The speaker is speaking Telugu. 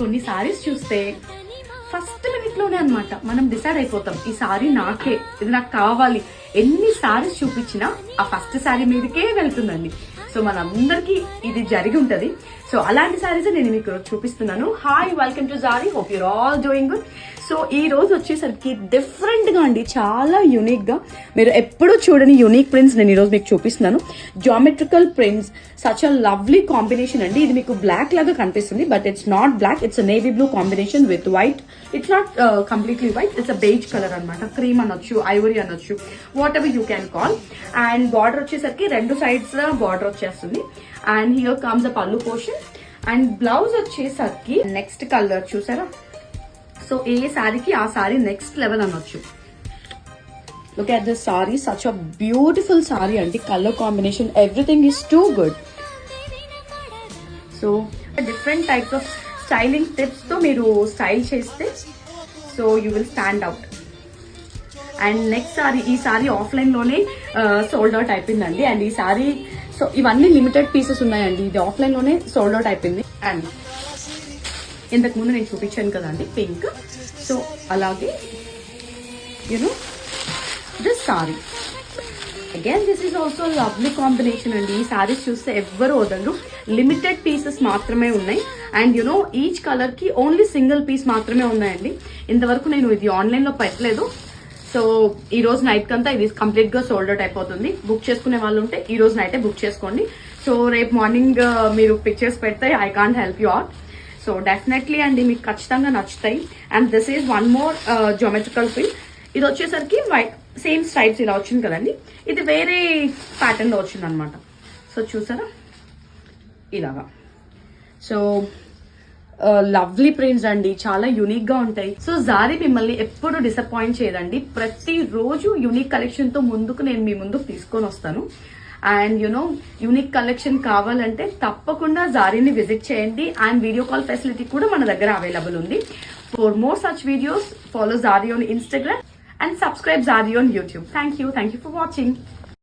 కొన్ని సారీస్ చూస్తే ఫస్ట్ మినిట్ లోనే అనమాట మనం డిసైడ్ అయిపోతాం, ఈ సారీ నాకే, ఇది నాకు కావాలి. ఎన్ని సారీస్ చూపించినా ఆ ఫస్ట్ సారీ మీదకే వెళ్తుందండి. సో మనందరికి ఇది జరిగి ఉంటది. సో అలాంటి సారీస్ నేను మీకు చూపిస్తున్నాను. హాయ్, వెల్కమ్ టు జారీ, hope your all doing good. So ఈ రోజు వచ్చేసరికి డిఫరెంట్ గా అండి, చాలా యూనిక్ గా, మీరు ఎప్పుడూ చూడని యూనిక్ ప్రింట్స్ నేను ఈ రోజు మీకు చూపిస్తున్నాను. Geometrical prints, such a lovely combination అండి. ఇది మీకు బ్లాక్ లాగా కనిపిస్తుంది, but it's not black, it's navy blue combination with white. It's not completely white, it's a beige colour అనమాట. క్రీమ్ అనొచ్చు, ఐవరీ అనొచ్చు, whatever you can call. And border వచ్చేసరికి రెండు సైడ్స్ బార్డర్ వచ్చేస్తుంది. And here comes a pallu portion. And blouse వచ్చేసరికి నెక్స్ట్ కలర్ చూసారా. సో ఏ సారీకి ఆ సారీ నెక్స్ట్ లెవెల్ అనొచ్చు. Look at this sari, such a beautiful sari అండి. Colour combination, everything is too good. So different types of styling tips తో మీరు స్టైల్ చేస్తే so you will stand out. And next sari, ఈ సారీ ఆఫ్లైన్ లోనే సోల్డ్ అవుట్ అయిపోయిందండి. అండ్ ఈ సారీ, సో ఇవన్నీ లిమిటెడ్ పీసెస్ ఉన్నాయండి. ఇది ఆఫ్లైన్ లోనే సోల్డ్ అవుట్ అయిపోయింది. అండ్ ఇంతకు ముందు నేను చూపించాను కదండి పింక్, సో అలాగే you know this sorry again, this is also lovely combination అండి. ఈ సారీస్ చూస్తే ఎవ్వరు వదలరు. లిమిటెడ్ పీసెస్ మాత్రమే ఉన్నాయి. అండ్ యూనో ఈచ్ కలర్ కి ఓన్లీ సింగిల్ పీస్ మాత్రమే ఉన్నాయండి. ఇంతవరకు నేను ఇది ఆన్లైన్ లో పెట్టలేదు. సో ఈ రోజు నైట్ కంతా ఇది కంప్లీట్ గా సోల్డ్ అవుట్ అయిపోతుంది. బుక్ చేసుకునే వాళ్ళు ఉంటే ఈ రోజు నైటే బుక్ చేసుకోండి. సో రేపు మార్నింగ్ మీరు పిక్చర్స్ పెడితే I can't help you out. So definitely అండి మీకు ఖచ్చితంగా నచ్చుతాయి. And this is one more geometrical print. ఇది వచ్చేసరికి వైట్, సేమ్ స్ట్రైప్స్ ఇలా వచ్చింది కదండి. ఇది వేరే ప్యాటర్న్ లో వచ్చింది అనమాట. సో చూసారా ఇలాగా. సో లవ్లీ ప్రింట్స్ అండి, చాలా యూనిక్ గా ఉంటాయి. సో జారీ మిమ్మల్ని ఎప్పుడు డిసప్పాయింట్ చేయదండి. ప్రతి రోజు యూనిక్ కలెక్షన్ తో ముందుకు నేను మీ ముందుకు తీసుకొని వస్తాను. అండ్ యూనో యూనిక్ కలెక్షన్ కావాలంటే తప్పకుండా జారీని విజిట్ చేయండి. అండ్ వీడియో కాల్ ఫెసిలిటీ కూడా మన దగ్గర అవైలబుల్ ఉంది. For more such videos follow Zari on Instagram and subscribe Zari on YouTube. Thank you for watching.